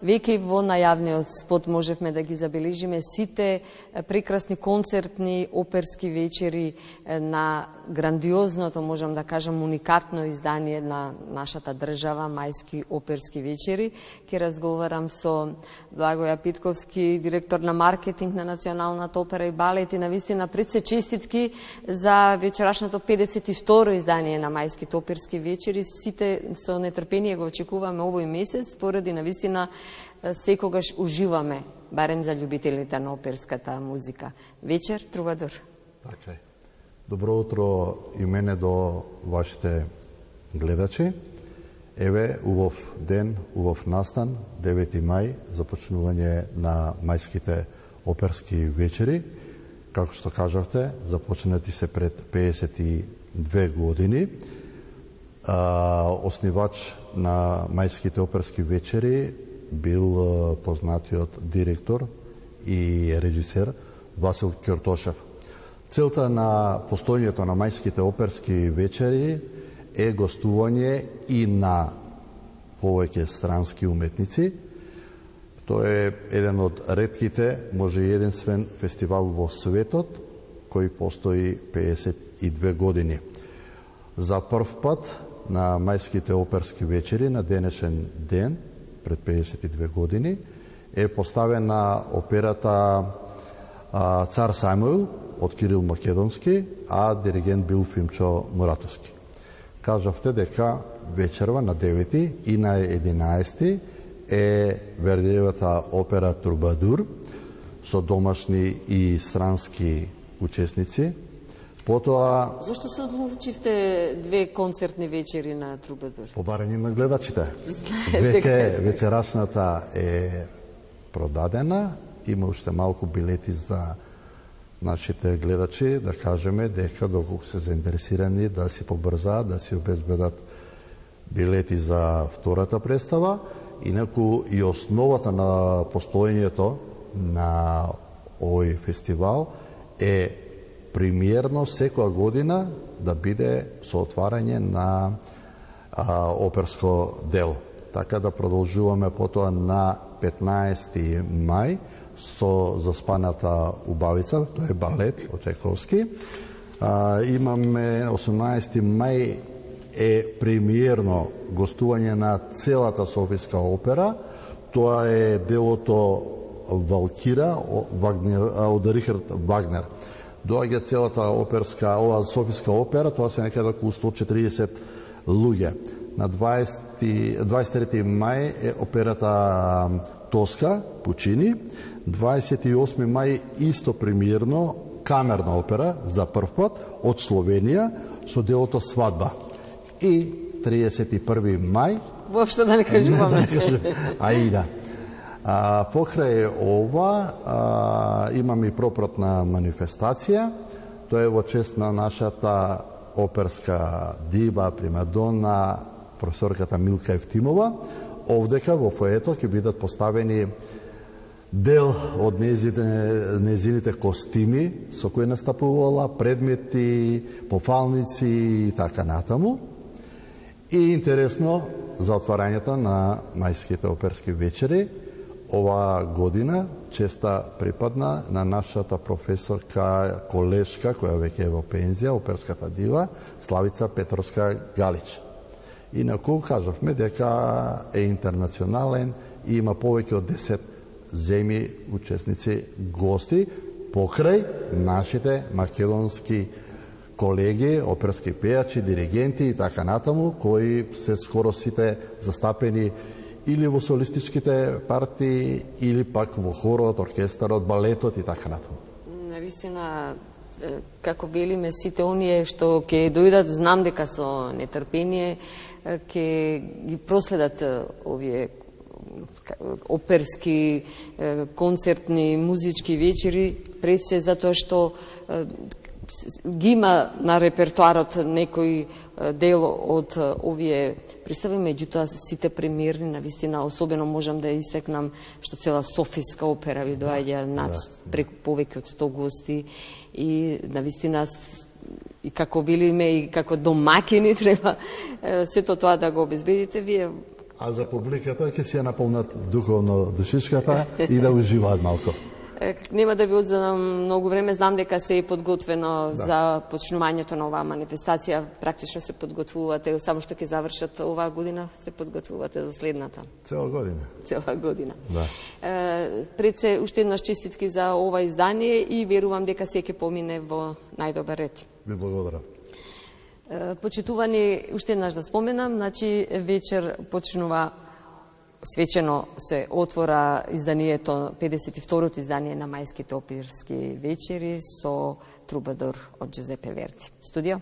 Веќе во најавниот спот можевме да ги забележиме сите прекрасни концертни оперски вечери на грандиозното, можам да кажам, уникатно издание на нашата држава, Мајски оперски вечери. Ке разговарам со Благоја Питковски, директор на маркетинг на Националната опера и балет, и навистина пред се честитки за вечерашното 52-ро издание на Мајските оперски вечери. Сите со нетрпение го очекуваме овој месец, поради навистина секогаш уживаме, барем за љубителите на оперската музика. Вечер, Трубадур. Така е. Добро утро и мене до вашите гледачи. Еве, убав ден, убав настан, 9 мај, започнување на Мајските оперски вечери. Како што кажавте, започнати се пред 52 години. Оснивач на Мајските оперски вечери бил познатиот директор и режисер Васил Ќортошев. Целта на постојањето на Мајските оперски вечери е гостување и на повеќе странски уметници. Тоа е еден од ретките, може и единствен фестивал во светот кој постои 52 години. За прв пат на Мајските оперски вечери на денешен ден, пред 52 години, е поставена операта Цар Самуил од Кирил Македонски, а диригент бил Фимчо Муратовски. Кажавте дека вечерва на 9 и на 11 е Вердиевата опера Трубадур со домашни и странски учесници. Потоа... Зошто се одлучивте две концертни вечери на Трубадур? По барање на гледачите. Веќе вечерашната е продадена, има уште малку билети за нашите гледачи, да кажеме дека доколку се заинтересирани да си побрзаат, да си обезбедат билети за втората представа. Инаку и основата на постоењето на овој фестивал е премиерно секоја година да биде со отварање на оперско дело. Така да продолжуваме потоа на 15 мај со Заспаната убавица, тоа е балет од Чајковски. Имаме 18 мај е премиерно гостување на целата Софијска опера. Тоа е делото Валкира од Рихард Вагнер. Доаѓа целата ова Софијска опера, тоа се некаде околу 140 луѓе. На 23 мај е операта Тоска, Пучини. 28 мај исто премиерно камерна опера за прв пат од Словенија со делото Свадба. И 31 мај... Воопшто да не кажуваме. Аида. Покрај ова имаме и пропратна манифестација. Тоа е во чест на нашата оперска диба, примадона, професорката Милка Евтимова. Овдека во фоето ќе бидат поставени дел од незините костими со кои настапувала, предмети, пофалници и така натаму. И интересно, за отварањето на Мајските оперски вечери, ова година честа припадна на нашата професорка колешка, која веќе е во пензија, оперската дива, Славица Петровска Галич. Инаку кажавме дека е интернационален и има повеќе од 10 земји учесници гости, покрај нашите македонски колеги, оперски пејачи, диригенти и така натаму, кои се скоро сите застапени или во солистичките партии, или пак во хорот, оркестарот, балетот и така натаму. Навистина, како велиме, сите оние што ќе дојдат, знам дека со нетрпение ќе ги проследат овие оперски, концертни, музички вечери, пред се затоа што ги има на репертуарот некој дел од овие представи, меѓутоа сите премиерни, навистина, особено можам да истекнам што цела Софијска опера ви доаѓа над преку повеќе од 100 гости и навистина и како велиме и како домакини треба сето тоа да го обезбедите. Вие А за публиката ќе си ја наполнат духовно душичката и да уживаат малку. Нема да ви одземам многу време, знам дека се е подготвено за почнувањето на оваа манифестација, практично се подготвувате, само што ќе завршат оваа година, се подготвувате за следната. Цела година. Цела година. Да. Пред се уште еднаш честитки за ова издание и верувам дека се ќе помине во најдобар ред. Ви благодарам. Почитувани, уште еднаш да споменам, значи вечер почнува свечено се отвора изданието, 52-то издание на Мајските оперски вечери со Трубадор од Джузепе Верди. Студио.